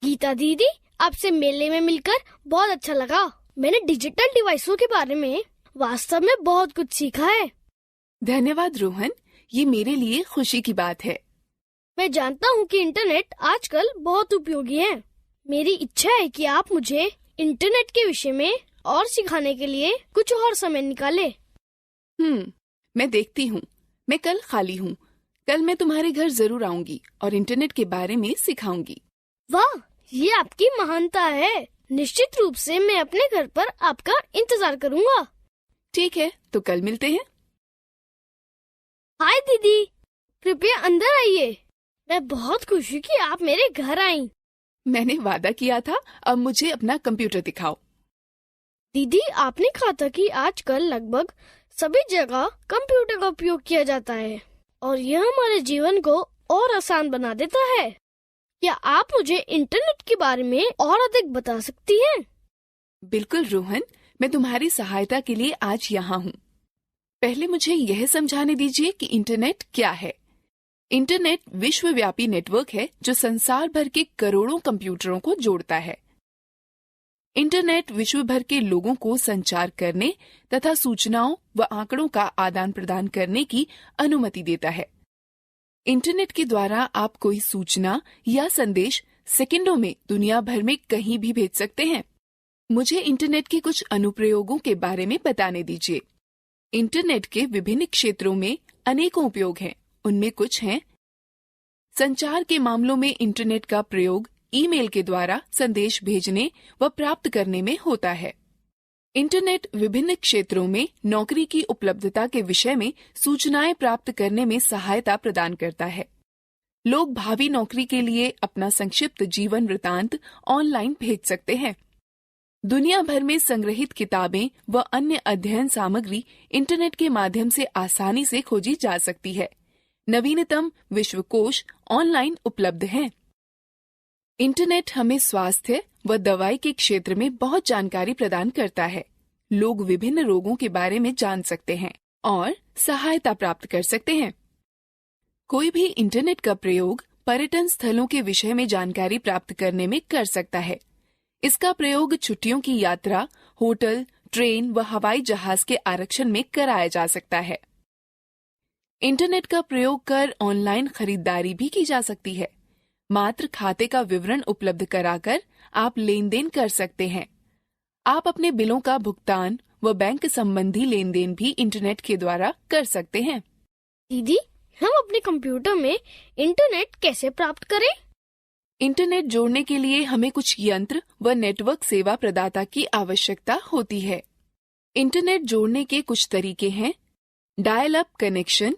गीता दीदी, आपसे मेले में मिलकर बहुत अच्छा लगा। मैंने डिजिटल डिवाइसों के बारे में वास्तव में बहुत कुछ सीखा है। धन्यवाद रोहन, ये मेरे लिए खुशी की बात है। मैं जानता हूँ कि इंटरनेट आजकल बहुत उपयोगी है। मेरी इच्छा है कि आप मुझे इंटरनेट के विषय में और सिखाने के लिए कुछ और समय निकाले। मैं देखती हूँ। मैं कल खाली हूँ। कल मैं तुम्हारे घर जरूर आऊंगी और इंटरनेट के बारे में सिखाऊंगी। वाह, ये आपकी महानता है। निश्चित रूप से मैं अपने घर पर आपका इंतजार करूँगा। ठीक है, तो कल मिलते हैं। हाय दीदी, कृपया अंदर आइए। मैं बहुत खुश हूँ कि आप मेरे घर आईं। मैंने वादा किया था, अब मुझे अपना कंप्यूटर दिखाओ। दीदी, आपने कहा था कि आजकल लगभग सभी जगह कंप्यूटर का उपयोग किया जाता है और यह हमारे जीवन को और आसान बना देता है। क्या आप मुझे इंटरनेट के बारे में और अधिक बता सकती हैं? बिल्कुल रोहन, मैं तुम्हारी सहायता के लिए आज यहाँ हूँ। पहले मुझे यह समझाने दीजिए कि इंटरनेट क्या है। इंटरनेट विश्वव्यापी नेटवर्क है जो संसार भर के करोड़ों कंप्यूटरों को जोड़ता है। इंटरनेट विश्व भर के लोगों को संचार करने तथा सूचनाओं व आंकड़ों का आदान प्रदान करने की अनुमति देता है। इंटरनेट के द्वारा आप कोई सूचना या संदेश सेकंडों में दुनिया भर में कहीं भी भेज सकते हैं। मुझे इंटरनेट के कुछ अनुप्रयोगों के बारे में बताने दीजिए। इंटरनेट के विभिन्न क्षेत्रों में अनेकों उपयोग हैं। उनमें कुछ हैं: संचार के मामलों में इंटरनेट का प्रयोग ईमेल के द्वारा संदेश भेजने व प्राप्त करने में होता है। इंटरनेट विभिन्न क्षेत्रों में नौकरी की उपलब्धता के विषय में सूचनाएं प्राप्त करने में सहायता प्रदान करता है। लोग भावी नौकरी के लिए अपना संक्षिप्त जीवन वृतांत ऑनलाइन भेज सकते हैं। दुनिया भर में संग्रहित किताबें व अन्य अध्ययन सामग्री इंटरनेट के माध्यम से आसानी से खोजी जा सकती है। नवीनतम विश्वकोश ऑनलाइन उपलब्ध हैं। इंटरनेट हमें स्वास्थ्य व दवाई के क्षेत्र में बहुत जानकारी प्रदान करता है। लोग विभिन्न रोगों के बारे में जान सकते हैं और सहायता प्राप्त कर सकते हैं। कोई भी इंटरनेट का प्रयोग पर्यटन स्थलों के विषय में जानकारी प्राप्त करने में कर सकता है। इसका प्रयोग छुट्टियों की यात्रा, होटल, ट्रेन व हवाई जहाज के आरक्षण में कराया जा सकता है। इंटरनेट का प्रयोग कर ऑनलाइन खरीदारी भी की जा सकती है। मात्र खाते का विवरण उपलब्ध कराकर आप लेन देन कर सकते हैं। आप अपने बिलों का भुगतान व बैंक संबंधी लेन देन भी इंटरनेट के द्वारा कर सकते हैं। दीदी, हम अपने कंप्यूटर में इंटरनेट कैसे प्राप्त करें? इंटरनेट जोड़ने के लिए हमें कुछ यंत्र व नेटवर्क सेवा प्रदाता की आवश्यकता होती है। इंटरनेट जोड़ने के कुछ तरीके हैं: डायल अप कनेक्शन,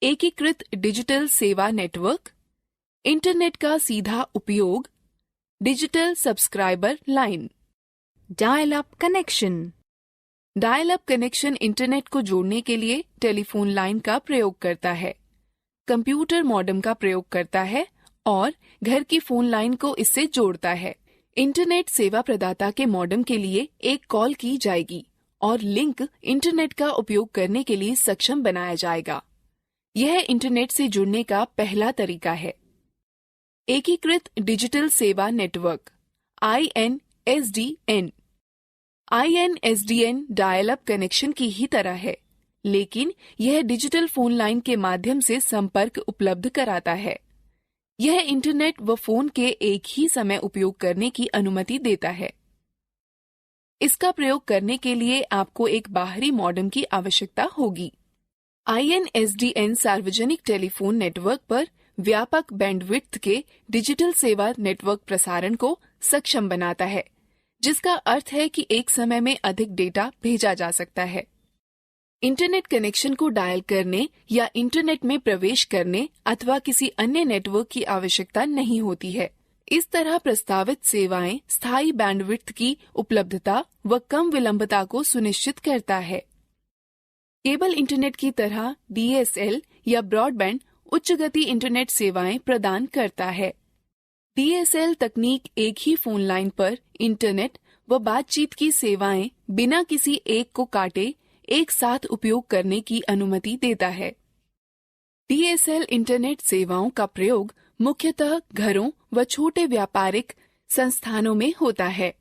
एकीकृत डिजिटल सेवा नेटवर्क, इंटरनेट का सीधा उपयोग, digital subscriber line. Dial up connection. Dial up connection internet को जोड़ने के लिए टेलीफोन लाइन का प्रयोग करता है, कंप्यूटर मॉडेम का प्रयोग करता है और घर की फोन लाइन को इससे जोड़ता है। इंटरनेट सेवा प्रदाता के मॉडेम के लिए एक कॉल की जाएगी और लिंक इंटरनेट का उपयोग करने के लिए सक्षम बनाया जाएगा। यह इंटरनेट से जुड़ने का पहला तरीका है। एकीकृत डिजिटल सेवा network INSDN। INSDN dial up connection की ही तरह है, लेकिन यह डिजिटल फोन लाइन के माध्यम से संपर्क उपलब्ध कराता है। यह इंटरनेट व फोन के एक ही समय उपयोग करने की अनुमति देता है। इसका प्रयोग करने के लिए आपको एक बाहरी मॉडेम की आवश्यकता होगी। INSDN सार्वजनिक टेलीफोन नेटवर्क पर व्यापक बैंडविड्थ के डिजिटल सेवा नेटवर्क प्रसारण को सक्षम बनाता है, जिसका अर्थ है कि एक समय में अधिक डेटा भेजा जा सकता है। इंटरनेट कनेक्शन को डायल करने या इंटरनेट में प्रवेश करने अथवा किसी अन्य नेटवर्क की आवश्यकता नहीं होती है। इस तरह प्रस्तावित सेवाएं स्थायी बैंडविड्थ की उपलब्धता व कम विलंबता को सुनिश्चित करता है। केबल इंटरनेट की तरह DSL या ब्रॉडबैंड उच्च गति इंटरनेट सेवाएं प्रदान करता है। DSL तकनीक एक ही फोन लाइन पर इंटरनेट व बातचीत की सेवाएं बिना किसी एक को काटे एक साथ उपयोग करने की अनुमति देता है। DSL इंटरनेट सेवाओं का प्रयोग मुख्यतः घरों व छोटे व्यापारिक संस्थानों में होता है।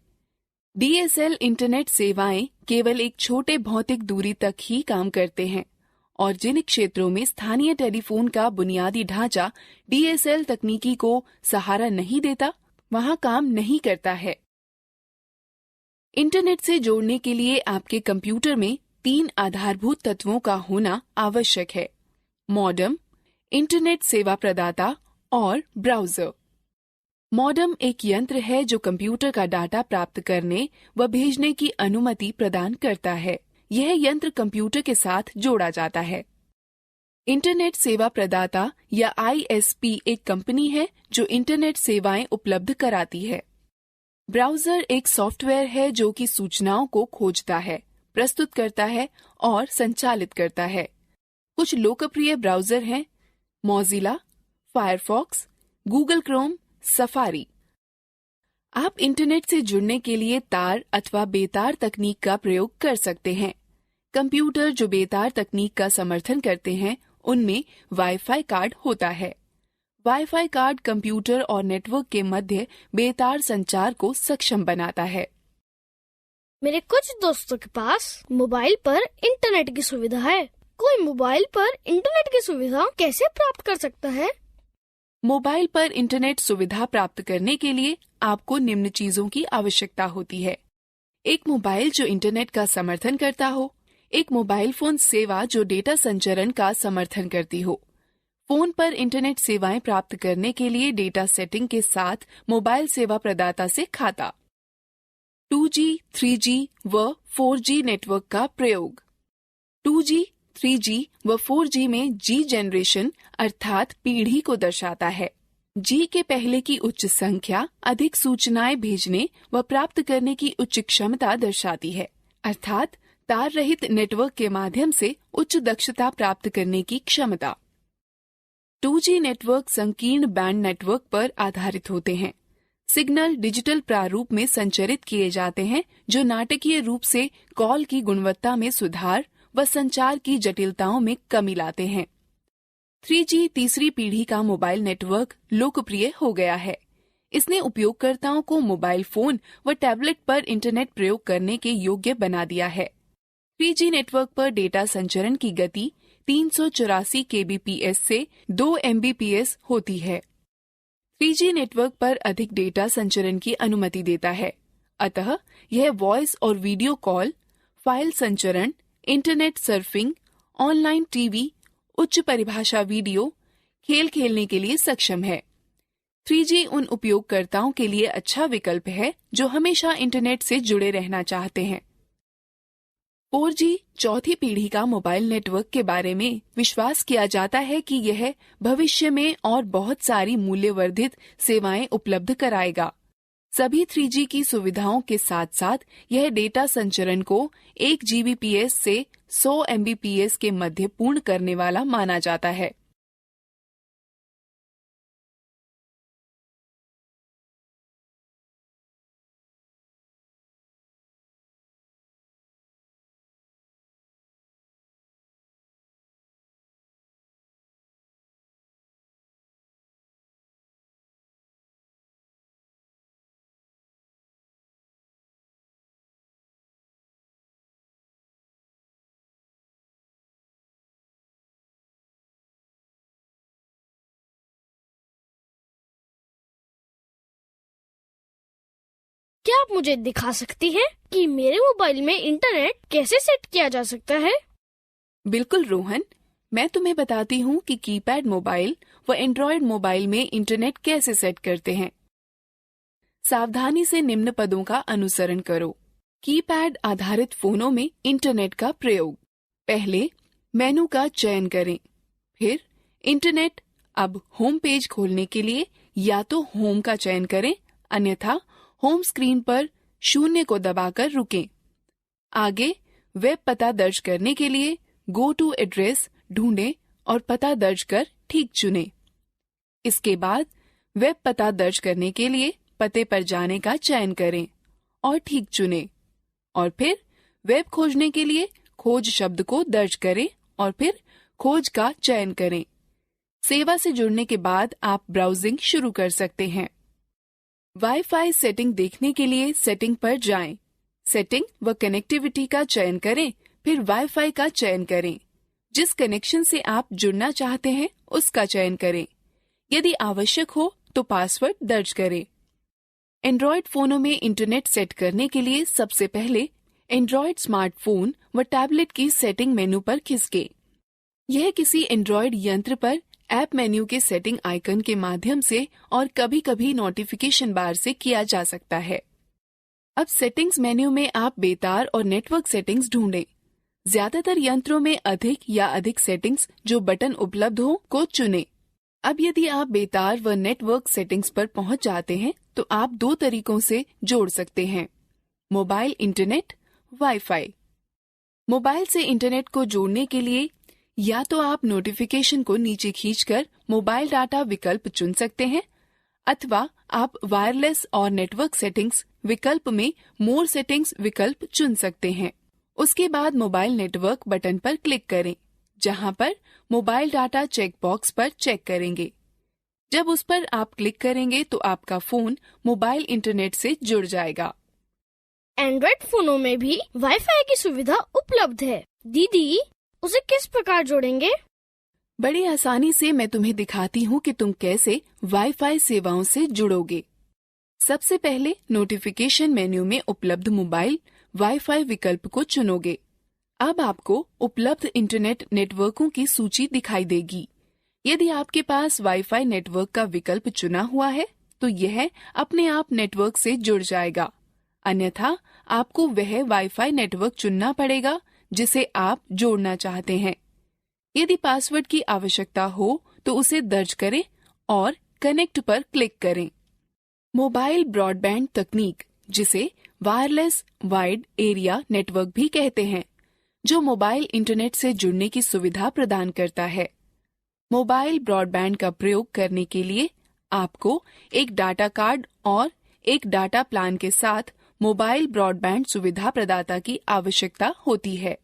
DSL इंटरनेट सेवाएं केवल एक छोटे भौतिक दूरी तक ही काम करते हैं और जिन क्षेत्रों में स्थानीय टेलीफोन का बुनियादी ढांचा DSL तकनीकी को सहारा नहीं देता, वहां काम नहीं करता है। इंटरनेट से जोड़ने के लिए आपके कंप्यूटर में 3 आधारभूत तत्वों का होना आवश्यक है: मॉडेम, इंटरनेट सेवा प्रदाता और ब्राउजर। मॉडेम एक यंत्र है जो कंप्यूटर का डाटा प्राप्त करने व भेजने की अनुमति प्रदान करता है। यह यंत्र कंप्यूटर के साथ जोड़ा जाता है। इंटरनेट सेवा प्रदाता या ISP एक कंपनी है जो इंटरनेट सेवाएं उपलब्ध कराती है। ब्राउजर एक सॉफ्टवेयर है जो कि सूचनाओं को खोजता है, प्रस्तुत करता है और संचालित करता है। कुछ लोकप्रिय ब्राउजर हैं: Mozilla, Firefox, Google Chrome, safari. आप इंटरनेट से जुड़ने के लिए तार अथवा बेतार तकनीक का प्रयोग कर सकते हैं। कंप्यूटर जो बेतार तकनीक का समर्थन करते हैं, उनमें वाईफाई कार्ड होता है। वाईफाई कार्ड कंप्यूटर और नेटवर्क के मध्य बेतार संचार को सक्षम बनाता है। मेरे कुछ दोस्तों के पास मोबाइल पर इंटरनेट की सुविधा है। कोई मोबाइल पर इंटरनेट की सुविधा कैसे प्राप्त कर सकता है? मोबाइल पर इंटरनेट सुविधा प्राप्त करने के लिए आपको निम्न चीजों की आवश्यकता होती है: एक मोबाइल जो इंटरनेट का समर्थन करता हो, एक मोबाइल फोन सेवा जो डेटा संचरण का समर्थन करती हो, फोन पर इंटरनेट सेवाएं प्राप्त करने के लिए डेटा सेटिंग के साथ मोबाइल सेवा प्रदाता से खाता, 2G, 3G व 4G नेटवर्क का प्रयोग। 2G, 3G व 4G में G जनरेशन अर्थात पीढ़ी को दर्शाता है। G के पहले की उच्च संख्या अधिक सूचनाएं भेजने व प्राप्त करने की उच्च क्षमता दर्शाती है, अर्थात तार रहित नेटवर्क के माध्यम से उच्च दक्षता प्राप्त करने की क्षमता। 2G नेटवर्क संकीर्ण बैंड नेटवर्क पर आधारित होते हैं। सिग्नल डिजिटल प्रारूप में संचरित किए जाते हैं जो नाटकीय रूप से कॉल की गुणवत्ता में सुधार व संचार की जटिलताओं में कमी लाते हैं। 3G तीसरी पीढ़ी का मोबाइल नेटवर्क लोकप्रिय हो गया है। इसने उपयोगकर्ताओं को मोबाइल फोन व टैबलेट पर इंटरनेट प्रयोग करने के योग्य बना दिया है। 3G नेटवर्क पर डेटा संचरण की गति 384 kbps से 2 mbps होती है। 3G नेटवर्क पर अधिक डेटा संचरण की अनुमति देता है, अतः यह वॉइस और वीडियो कॉल, फाइल संचरण, इंटरनेट सर्फिंग, ऑनलाइन टीवी, उच्च परिभाषा वीडियो, खेल खेलने के लिए सक्षम है। 3G उन उपयोगकर्ताओं के लिए अच्छा विकल्प है जो हमेशा इंटरनेट से जुड़े रहना चाहते हैं। 4G चौथी पीढ़ी का मोबाइल नेटवर्क के बारे में विश्वास किया जाता है कि यह भविष्य में और बहुत सारी मूल्यवर्धित सेवाएं उपलब्ध कराएगा। सभी 3G की सुविधाओं के साथ साथ यह डेटा संचरण को 1 Gbps से 100 Mbps के मध्य पूर्ण करने वाला माना जाता है। क्या आप मुझे दिखा सकती हैं कि मेरे मोबाइल में इंटरनेट कैसे सेट किया जा सकता है? बिल्कुल रोहन, मैं तुम्हें बताती हूँ कि कीपैड मोबाइल व एंड्रॉयड मोबाइल में इंटरनेट कैसे सेट करते हैं। सावधानी से निम्न पदों का अनुसरण करो। कीपैड आधारित फोनों में इंटरनेट का प्रयोग। पहले मेनू का चयन करें, फिर इंटरनेट। अब होम पेज खोलने के लिए या तो होम का चयन करें, अन्यथा होम स्क्रीन पर 0 को दबाकर रुकें। आगे वेब पता दर्ज करने के लिए गो टू एड्रेस ढूंढें और पता दर्ज कर ठीक चुनें। इसके बाद वेब पता दर्ज करने के लिए पते पर जाने का चयन करें और ठीक चुनें, और फिर वेब खोजने के लिए खोज शब्द को दर्ज करें और फिर खोज का चयन करें। सेवा से जुड़ने के बाद आप ब्राउजिंग शुरू कर सकते हैं। वाईफाई सेटिंग देखने के लिए सेटिंग पर जाएं। सेटिंग व कनेक्टिविटी का चयन करें, फिर वाईफाई का चयन करें। जिस कनेक्शन से आप जुड़ना चाहते हैं उसका चयन करें। यदि आवश्यक हो तो पासवर्ड दर्ज करें। एंड्रॉयड फोनों में इंटरनेट सेट करने के लिए सबसे पहले एंड्रॉयड स्मार्टफोन व टैबलेट की सेटिंग मेनू पर खिसके। यह किसी एंड्रॉयड यंत्र पर ऐप मेन्यू के सेटिंग आइकन के माध्यम से और कभी-कभी नोटिफिकेशन बार से किया जा सकता है। अब सेटिंग्स मेन्यू में आप बेतार और नेटवर्क सेटिंग्स ढूंढें। ज्यादातर यंत्रों में अधिक सेटिंग्स जो बटन उपलब्ध हो को चुनें। अब यदि आप बेतार व नेटवर्क सेटिंग्स पर पहुंच जाते हैं तो आप दो तरीकों से जोड़ सकते हैं: मोबाइल इंटरनेट, वाईफाई। मोबाइल से इंटरनेट को जोड़ने के लिए या तो आप नोटिफिकेशन को नीचे खींचकर मोबाइल डाटा विकल्प चुन सकते हैं, अथवा आप वायरलेस और नेटवर्क सेटिंग्स विकल्प में मोर सेटिंग्स विकल्प चुन सकते हैं। उसके बाद मोबाइल नेटवर्क बटन पर क्लिक करें, जहां पर मोबाइल डाटा चेक बॉक्स पर चेक करेंगे। जब उस पर आप क्लिक करेंगे तो आपका फोन मोबाइल इंटरनेट से जुड़ जाएगा। एंड्रॉइड फोनों में भी वाईफाई की सुविधा उपलब्ध है। दीदी, उसे किस प्रकार जोड़ेंगे? बड़ी आसानी से मैं तुम्हें दिखाती हूँ कि तुम कैसे वाईफाई सेवाओं से जुड़ोगे। सबसे पहले नोटिफिकेशन मेन्यू में उपलब्ध मोबाइल वाईफाई विकल्प को चुनोगे। अब आपको उपलब्ध इंटरनेट नेटवर्कों की सूची दिखाई देगी। यदि आपके पास वाईफाई नेटवर्क का विकल्प चुना हुआ है तो यह अपने आप नेटवर्क से जुड़ जाएगा, अन्यथा आपको वह वाईफाई नेटवर्क चुनना पड़ेगा जिसे आप जोड़ना चाहते हैं। यदि पासवर्ड की आवश्यकता हो तो उसे दर्ज करें और कनेक्ट पर क्लिक करें। मोबाइल ब्रॉडबैंड तकनीक, जिसे वायरलेस वाइड एरिया नेटवर्क भी कहते हैं, जो मोबाइल इंटरनेट से जुड़ने की सुविधा प्रदान करता है। मोबाइल ब्रॉडबैंड का प्रयोग करने के लिए आपको एक डाटा कार्ड और एक डाटा प्लान के साथ मोबाइल ब्रॉडबैंड सुविधा प्रदाता की आवश्यकता होती है।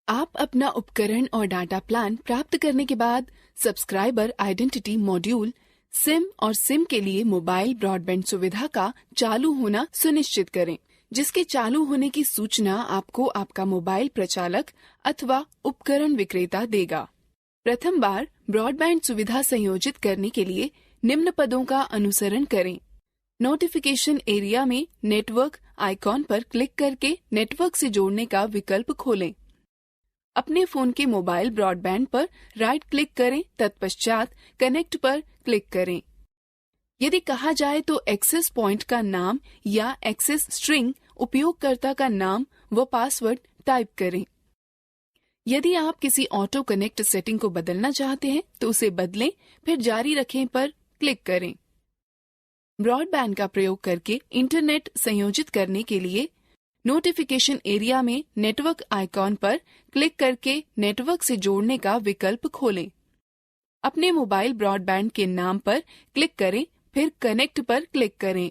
आप अपना उपकरण और डाटा प्लान प्राप्त करने के बाद सब्सक्राइबर आइडेंटिटी मॉड्यूल सिम और सिम के लिए मोबाइल ब्रॉडबैंड सुविधा का चालू होना सुनिश्चित करें, जिसके चालू होने की सूचना आपको आपका मोबाइल प्रचालक अथवा उपकरण विक्रेता देगा। प्रथम बार ब्रॉडबैंड सुविधा संयोजित करने के लिए निम्न पदों का अनुसरण करें। नोटिफिकेशन एरिया में नेटवर्क आइकॉन पर क्लिक करके नेटवर्क से जोड़ने का विकल्प खोलें। अपने फोन के मोबाइल ब्रॉडबैंड पर राइट क्लिक करें, तत्पश्चात कनेक्ट पर क्लिक करें। यदि कहा जाए तो एक्सेस पॉइंट का नाम या एक्सेस स्ट्रिंग, उपयोगकर्ता का नाम व पासवर्ड टाइप करें। यदि आप किसी ऑटो कनेक्ट सेटिंग को बदलना चाहते हैं तो उसे बदलें, फिर जारी रखें पर क्लिक करें। ब्रॉडबैंड का प्रयोग करके इंटरनेट संयोजित करने के लिए नोटिफिकेशन एरिया में नेटवर्क आइकॉन पर क्लिक करके नेटवर्क से जोड़ने का विकल्प खोलें। अपने मोबाइल ब्रॉडबैंड के नाम पर क्लिक करें, फिर कनेक्ट पर क्लिक करें।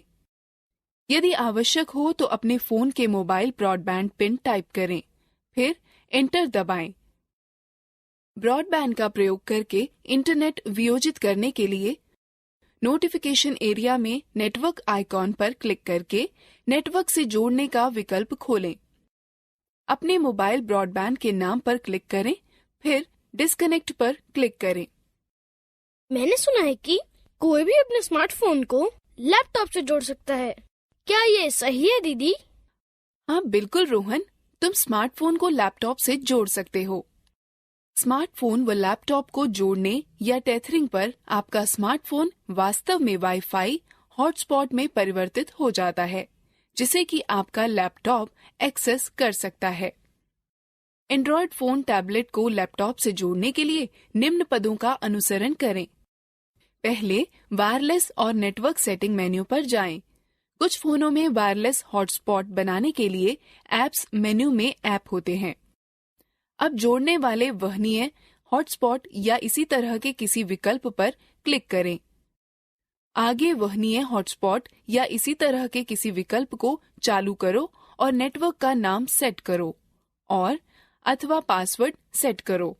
यदि आवश्यक हो तो अपने फोन के मोबाइल ब्रॉडबैंड पिन टाइप करें, फिर एंटर दबाएं। ब्रॉडबैंड का प्रयोग करके इंटरनेट वियोजित करने के लिए नोटिफिकेशन एरिया में नेटवर्क आइकॉन पर क्लिक करके नेटवर्क से जोड़ने का विकल्प खोलें। अपने मोबाइल ब्रॉडबैंड के नाम पर क्लिक करें, फिर डिस्कनेक्ट पर क्लिक करें। मैंने सुना है कि कोई भी अपने स्मार्टफोन को लैपटॉप से जोड़ सकता है। क्या ये सही है दीदी? हाँ बिल्कुल रोहन, तुम स्मार्टफोन को लैपटॉप से जोड़ सकते हो। स्मार्टफोन व लैपटॉप को जोड़ने या टेथरिंग पर आपका स्मार्टफोन वास्तव में वाईफाई हॉटस्पॉट में परिवर्तित हो जाता है, जिसे कि आपका लैपटॉप एक्सेस कर सकता है। एंड्रॉयड फोन टैबलेट को लैपटॉप से जोड़ने के लिए निम्न पदों का अनुसरण करें। पहले वायरलेस और नेटवर्क सेटिंग मेन्यू पर जाएं। कुछ फोनों में वायरलेस हॉटस्पॉट बनाने के लिए ऐप्स मेन्यू में ऐप होते हैं। अब जोड़ने वाले वहनीय हॉटस्पॉट या इसी तरह के किसी विकल्प पर क्लिक करें। आगे वहनीय हॉटस्पॉट या इसी तरह के किसी विकल्प को चालू करो और नेटवर्क का नाम सेट करो और अथवा पासवर्ड सेट करो।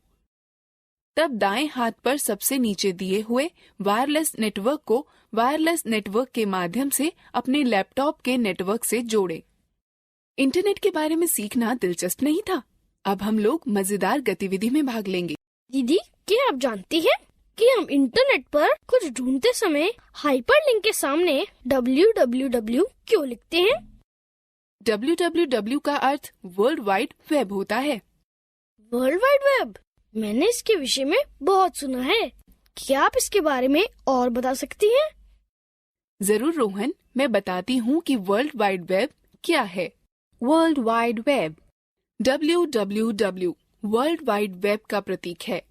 तब दाएं हाथ पर सबसे नीचे दिए हुए वायरलेस नेटवर्क को वायरलेस नेटवर्क के माध्यम से अपने लैपटॉप के नेटवर्क से जोड़ें। इंटरनेट के बारे में सीखना दिलचस्प नहीं था? अब हम लोग मजेदार गतिविधि में भाग लेंगे। दीदी, क्या आप जानती हैं कि हम इंटरनेट पर कुछ ढूंढते समय हाइपरलिंक के सामने www क्यों लिखते हैं? www का अर्थ वर्ल्ड वाइड वेब होता है। वर्ल्ड वाइड वेब, मैंने इसके विषय में बहुत सुना है। क्या आप इसके बारे में और बता सकती हैं? जरूर रोहन, मैं बताती हूँ कि वर्ल्ड वाइड वेब क्या है। World Wide Web. www world wide web का प्रतीक है।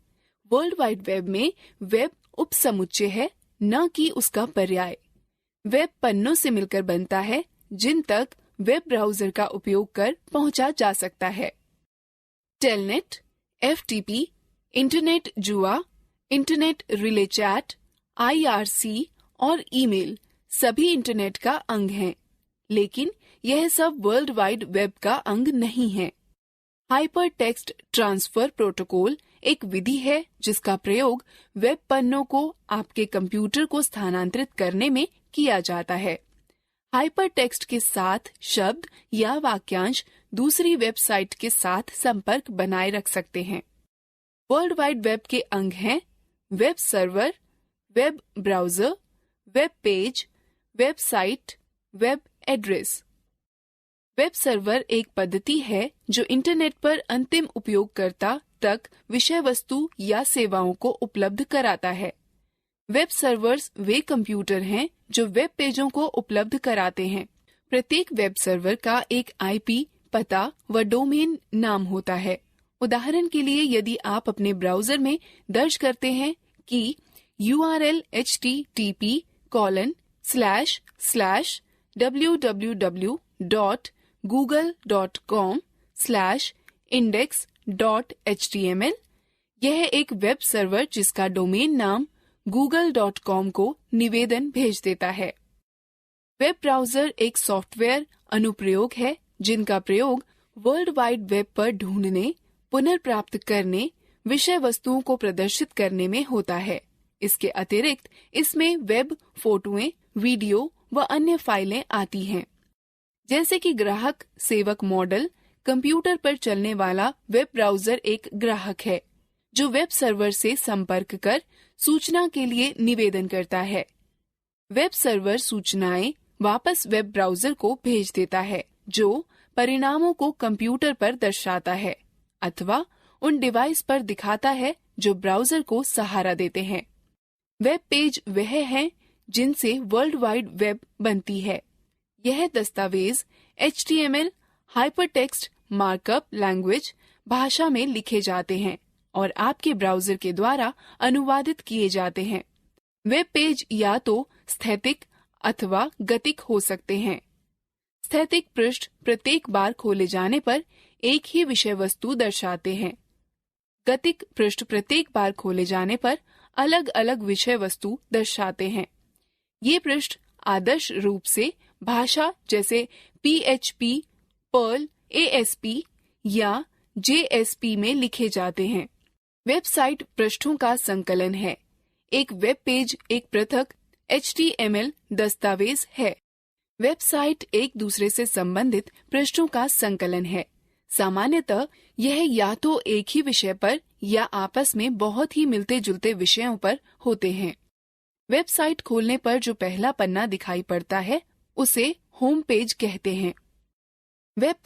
वर्ल्ड वाइड वेब में वेब उपसमुच्चय है, न कि उसका पर्याय। वेब पन्नों से मिलकर बनता है जिन तक वेब ब्राउजर का उपयोग कर पहुंचा जा सकता है। टेलनेट, FTP, इंटरनेट जुआ, इंटरनेट रिले चैट, IRC और ईमेल सभी इंटरनेट का अंग हैं, लेकिन यह सब वर्ल्ड वाइड वेब का अंग नहीं है। हाइपर टेक्स्ट ट्रांसफर प्रोटोकॉल एक विधि है जिसका प्रयोग वेब पन्नों को आपके कंप्यूटर को स्थानांतरित करने में किया जाता है। हाइपर टेक्स्ट के साथ शब्द या वाक्यांश दूसरी वेबसाइट के साथ संपर्क बनाए रख सकते हैं। वर्ल्ड वाइड वेब के अंग हैं web server, web browser, web page, website, web address. Web server एक पद्धति है जो इंटरनेट पर अंतिम उपयोगकर्ता तक विषय वस्तु या सेवाओं को उपलब्ध कराता है। वेब सर्वर्स वे कंप्यूटर हैं जो वेब पेजों को उपलब्ध कराते हैं। प्रत्येक वेब सर्वर का एक IP पता व डोमेन नाम होता है। उदाहरण के लिए, यदि आप अपने ब्राउजर में दर्ज करते हैं कि URL http://www.google.com/index.html, यह एक वेब सर्वर जिसका डोमेन नाम google.com को निवेदन भेज देता है। वेब ब्राउजर एक सॉफ्टवेयर अनुप्रयोग है जिनका प्रयोग वर्ल्ड वाइड वेब पर ढूंढने, पुनर्प्राप्त करने, विषय वस्तुओं को प्रदर्शित करने में होता है। इसके अतिरिक्त इसमें वेब फोटोएं, वीडियो व अन्य फाइलें आती हैं। जैसे कि ग्राहक सेवक मॉडल, कंप्यूटर पर चलने वाला वेब ब्राउजर एक ग्राहक है जो वेब सर्वर से संपर्क कर सूचना के लिए निवेदन करता है। वेब सर्वर सूचनाएं वापस वेब ब्राउजर को भेज देता है जो परिणामों को कंप्यूटर पर दर्शाता है अथवा उन डिवाइस पर दिखाता है जो ब्राउजर को सहारा देते हैं। वेब पेज वह है जिनसे वर्ल्ड वाइड वेब बनती है। यह दस्तावेज HTML हाइपरटेक्स्ट मार्कअप लैंग्वेज भाषा में लिखे जाते हैं और आपके ब्राउजर के द्वारा अनुवादित किए जाते हैं। वेब पेज या तो स्थैतिक अथवा गतिक हो सकते हैं। स्थैतिक पृष्ठ प्रत्येक बार खोले जाने पर एक ही विषय वस्तु दर्शाते हैं। गतिक पृष्ठ प्रत्येक बार खोले जाने पर अलग अलग विषय वस्तु दर्शाते हैं। ये पृष्ठ आदर्श रूप से भाषा जैसे PHP, पर्ल, ASP या JSP में लिखे जाते हैं। वेबसाइट पृष्ठों का संकलन है। एक वेब पेज एक पृथक HTML दस्तावेज है। वेबसाइट एक दूसरे से संबंधित पृष्ठों का संकलन है। सामान्यतः यह या तो एक ही विषय पर या आपस में बहुत ही मिलते जुलते विषयों पर होते हैं। वेबसाइट खोलने पर जो पहला पन्ना दिखाई पड़ता है उसे होम पेज कहते हैं। वेब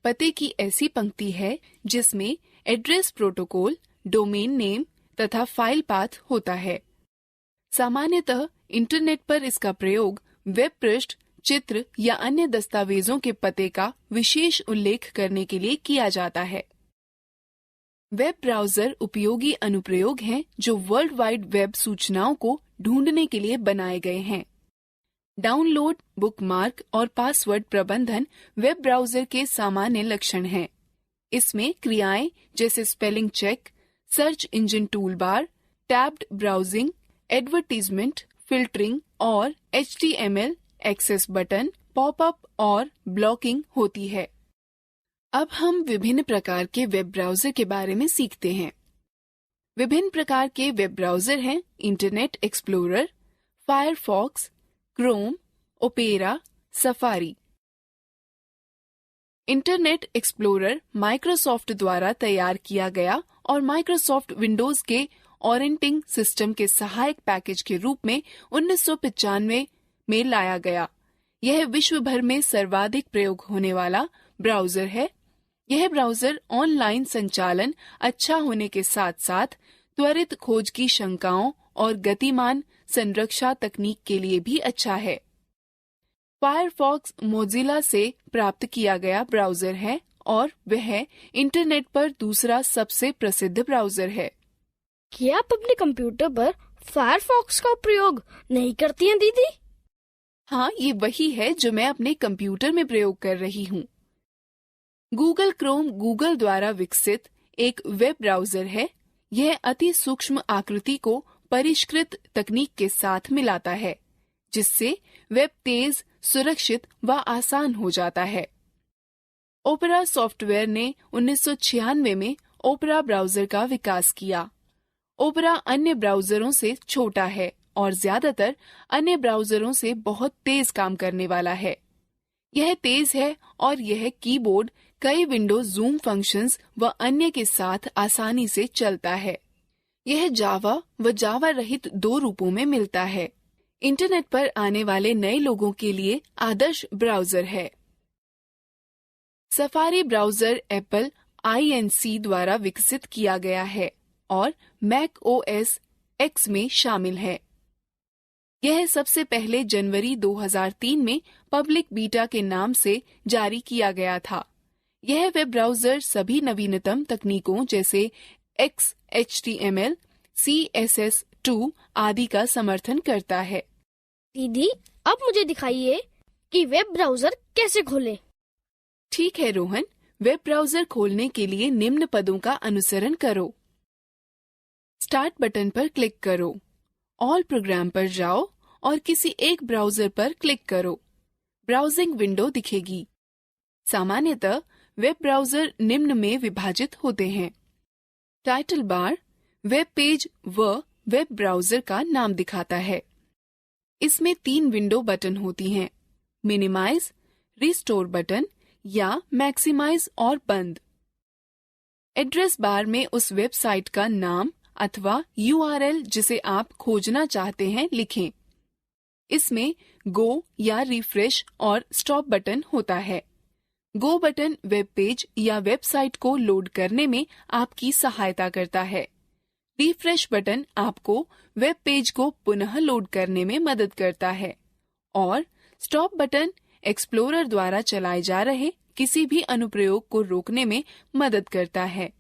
पते की ऐसी पंक्ति है जिसमें एड्रेस प्रोटोकॉल, डोमेन नेम तथा फाइल पाथ होता है। सामान्यतः इंटरनेट पर इसका प्रयोग वेब पृष्ठ, चित्र या अन्य दस्तावेजों के पते का विशेष उल्लेख करने के लिए किया जाता है। वेब ब्राउजर उपयोगी अनुप्रयोग हैं जो वर्ल्ड वाइड वेब सूचनाओं को ढूंढने के लिए बनाए गए हैं। डाउनलोड, बुकमार्क और पासवर्ड प्रबंधन वेब ब्राउजर के सामान्य लक्षण हैं। इसमें क्रियाएं जैसे spelling check, search engine toolbar, tabbed browsing, advertisement, filtering और HTML एक्सेस बटन, पॉपअप और ब्लॉकिंग होती है। अब हम विभिन्न प्रकार के वेब ब्राउजर के बारे में सीखते हैं। विभिन्न प्रकार के वेब ब्राउजर हैं internet explorer, Firefox, Chrome, opera, safari. Internet explorer Microsoft द्वारा तैयार किया गया और माइक्रोसॉफ्ट विंडोज के ऑपरेटिंग सिस्टम के सहायक पैकेज के रूप में 1995 में लाया गया। यह विश्व भर में सर्वाधिक प्रयोग होने वाला ब्राउजर है। यह ब्राउजर ऑनलाइन संचालन अच्छा होने के साथ साथ त्वरित खोज की शंकाओं और गतिमान संरक्षा तकनीक के लिए भी अच्छा है। फायरफॉक्स मोजिला से प्राप्त किया गया ब्राउजर है और वह इंटरनेट पर दूसरा सबसे प्रसिद्ध ब्राउजर है। क्या आप अपने कंप्यूटर पर फायरफॉक्स का प्रयोग नहीं करती हैं दीदी? हाँ, ये वही है जो मैं अपने कंप्यूटर में प्रयोग कर रही हूँ। गूगल क्रोम गूगल द्वारा विकसित एक वेब ब्राउजर है। यह अति सूक्ष्म आकृति को परिष्कृत तकनीक के साथ मिलाता है, जिससे वेब तेज, सुरक्षित व आसान हो जाता है। ओपेरा सॉफ्टवेयर ने 1996 में ओपेरा ब्राउजर का विकास किया। ओपेरा अन्य ब्राउजरों से छोटा है और ज्यादातर अन्य ब्राउजरों से बहुत तेज काम करने वाला है। यह तेज है और यह कीबोर्ड, कई विंडो जूम फंक्शंस व अन्य के साथ आसानी से चलता है। यह जावा व जावा रहित दो रूपों में मिलता है। इंटरनेट पर आने वाले नए लोगों के लिए आदर्श ब्राउजर है। सफारी ब्राउजर एप्पल INC द्वारा विकसित किया गया है और मैक OS X में शामिल है। यह सबसे पहले जनवरी 2003 में पब्लिक बीटा के नाम से जारी किया गया था। यह वेब ब्राउजर सभी नवीनतम तकनीकों जैसे XHTML, CSS2 आदि का समर्थन करता है। दीदी, अब मुझे दिखाइए कि वेब ब्राउजर कैसे खोलें। ठीक है रोहन, वेब ब्राउजर खोलने के लिए निम्न पदों का अनुसरण करो। स्टार्ट बटन पर क्लिक करो, ऑल प्रोग्राम पर जाओ और किसी एक ब्राउजर पर क्लिक करो। ब्राउजिंग विंडो दिखेगी। सामान्यतः वेब ब्राउजर निम्न में विभाजित होते हैं। टाइटल बार वेब पेज व वेब ब्राउजर का नाम दिखाता है। इसमें 3 विंडो बटन होती हैं, मिनिमाइज, रिस्टोर बटन या मैक्सिमाइज और बंद। एड्रेस बार में उस वेबसाइट का नाम अथवा URL जिसे आप खोजना चाहते हैं लिखें। इसमें गो या रिफ्रेश और स्टॉप बटन होता है। गो बटन वेब पेज या वेबसाइट को लोड करने में आपकी सहायता करता है। रिफ्रेश बटन आपको वेब पेज को पुनः लोड करने में मदद करता है और स्टॉप बटन एक्सप्लोरर द्वारा चलाए जा रहे किसी भी अनुप्रयोग को रोकने में मदद करता है।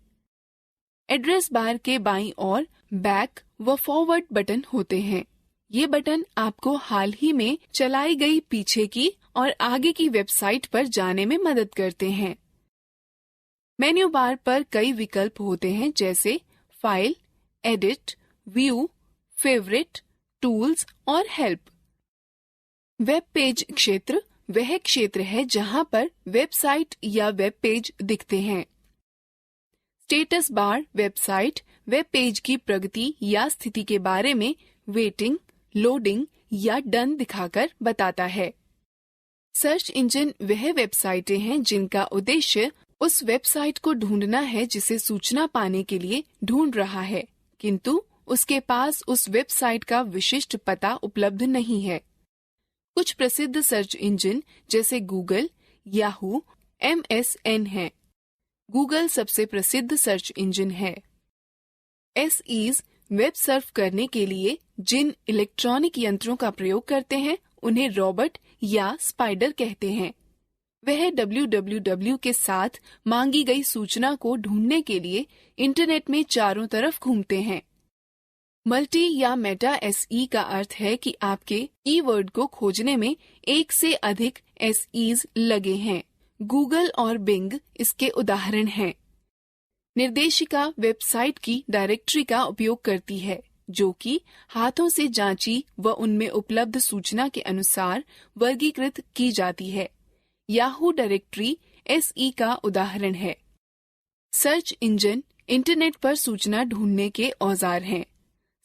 एड्रेस बार के बाईं ओर बैक व फॉरवर्ड बटन होते हैं। ये बटन आपको हाल ही में चलाई गई पीछे की और आगे की वेबसाइट पर जाने में मदद करते हैं। मेन्यू बार पर कई विकल्प होते हैं जैसे file, edit, view, favourite, tools और हेल्प। वेब पेज क्षेत्र वह क्षेत्र है जहां पर वेबसाइट या वेब पेज दिखते हैं। Status bar website, web page की प्रगति या स्थिति के बारे में वेटिंग, लोडिंग या डन दिखाकर बताता है। सर्च इंजन वह वेबसाइटें हैं जिनका उद्देश्य उस वेबसाइट को ढूंढना है जिसे सूचना पाने के लिए ढूंढ रहा है, किंतु उसके पास उस वेबसाइट का विशिष्ट पता उपलब्ध नहीं है। कुछ प्रसिद्ध सर्च इंजन जैसे गूगल, याहू, MSN हैं। गूगल सबसे प्रसिद्ध सर्च इंजन है। SEs वेब सर्फ करने के लिए जिन इलेक्ट्रॉनिक यंत्रों का प्रयोग करते हैं उन्हें रॉबर्ट या स्पाइडर कहते हैं। वह www के साथ मांगी गई सूचना को ढूंढने के लिए इंटरनेट में चारों तरफ घूमते हैं। मल्टी या मेटा SE का अर्थ है कि आपके कीवर्ड को खोजने में एक से अधिक SEs लगे हैं। गूगल और बिंग इसके उदाहरण हैं। निर्देशिका वेबसाइट की डायरेक्टरी का उपयोग करती है जो कि हाथों से जांची व उनमें उपलब्ध सूचना के अनुसार वर्गीकृत की जाती है। याहू डायरेक्टरी SE का उदाहरण है। सर्च इंजन इंटरनेट पर सूचना ढूंढने के औजार हैं।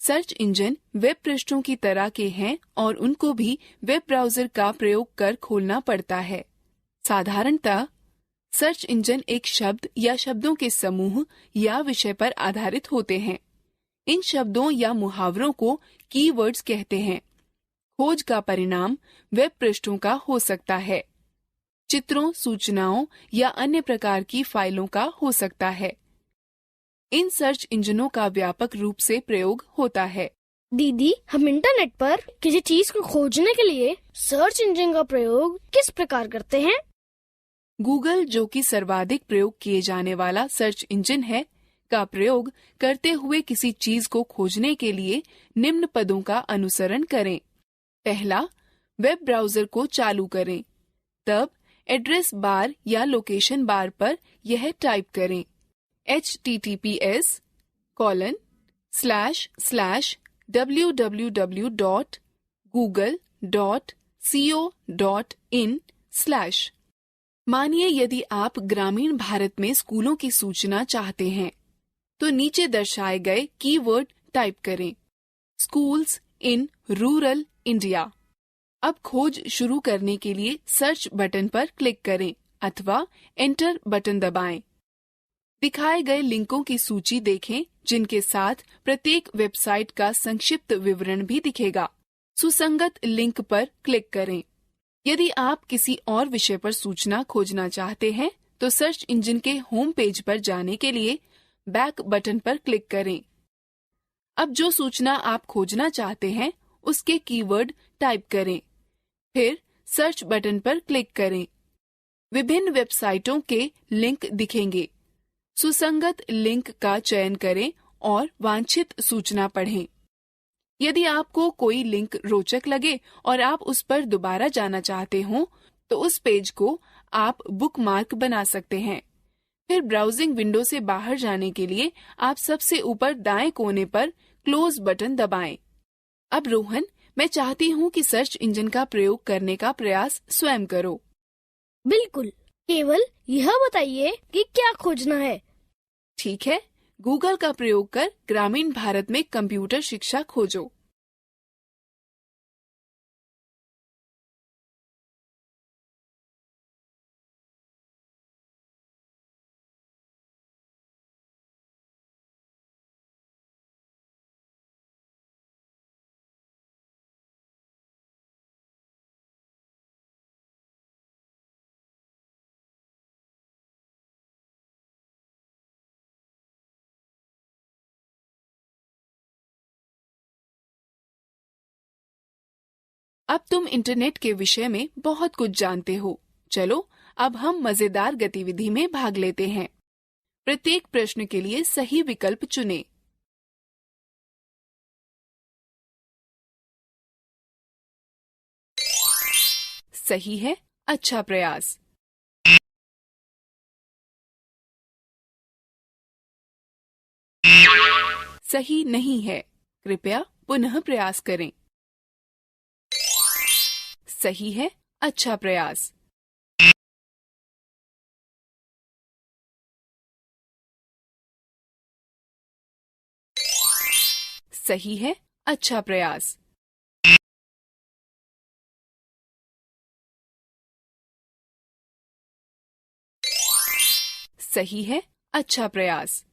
सर्च इंजन वेब पृष्ठों की तरह के हैं और उनको भी वेब ब्राउजर का प्रयोग कर खोलना पड़ता है। साधारणतः सर्च इंजन एक शब्द या शब्दों के समूह या विषय पर आधारित होते हैं। इन शब्दों या मुहावरों को कीवर्ड्स कहते हैं। खोज का परिणाम वेब पृष्ठों का हो सकता है, चित्रों, सूचनाओं या अन्य प्रकार की फाइलों का हो सकता है। इन सर्च इंजनों का व्यापक रूप से प्रयोग होता है। दीदी, हम इंटरनेट पर किसी चीज को खोजने के लिए सर्च इंजन का प्रयोग किस प्रकार करते हैं? गूगल, जो कि सर्वाधिक प्रयोग किए जाने वाला सर्च इंजन है, का प्रयोग करते हुए किसी चीज को खोजने के लिए निम्न पदों का अनुसरण करें। पहला, वेब ब्राउजर को चालू करें। तब एड्रेस बार या लोकेशन बार पर यह टाइप करें https://www.google.co.in/। मानिए यदि आप ग्रामीण भारत में स्कूलों की सूचना चाहते हैं, तो नीचे दर्शाए गए कीवर्ड टाइप करें, स्कूल्स इन रूरल इंडिया। अब खोज शुरू करने के लिए सर्च बटन पर क्लिक करें अथवा एंटर बटन दबाएं। दिखाए गए लिंकों की सूची देखें, जिनके साथ प्रत्येक वेबसाइट का संक्षिप्त विवरण भी दिखेगा। सुसंगत लिंक पर क्लिक करें। यदि आप किसी और विषय पर सूचना खोजना चाहते हैं, तो सर्च इंजन के होम पेज पर जाने के लिए बैक बटन पर क्लिक करें। अब जो सूचना आप खोजना चाहते हैं, उसके कीवर्ड टाइप करें, फिर सर्च बटन पर क्लिक करें। विभिन्न वेबसाइटों के लिंक दिखेंगे। सुसंगत लिंक का चयन करें और वांछित सूचना पढ़ें। यदि आपको कोई लिंक रोचक लगे और आप उस पर दोबारा जाना चाहते हो, तो उस पेज को आप बुकमार्क बना सकते हैं। फिर ब्राउजिंग विंडो से बाहर जाने के लिए आप सबसे ऊपर दाएं कोने पर क्लोज बटन दबाएं। अब रोहन, मैं चाहती हूँ कि सर्च इंजन का प्रयोग करने का प्रयास स्वयं करो। बिल्कुल, केवल यह बताइए कि क्या खोजना है। ठीक है, गूगल का प्रयोग कर ग्रामीण भारत में कंप्यूटर शिक्षा खोजो। अब तुम इंटरनेट के विषय में बहुत कुछ जानते हो। चलो, अब हम मजेदार गतिविधि में भाग लेते हैं। प्रत्येक प्रश्न के लिए सही विकल्प चुनें। सही है, अच्छा प्रयास। सही नहीं है, कृपया पुनः प्रयास करें। सही है, अच्छा प्रयास। सही है, अच्छा प्रयास। सही है, अच्छा प्रयास।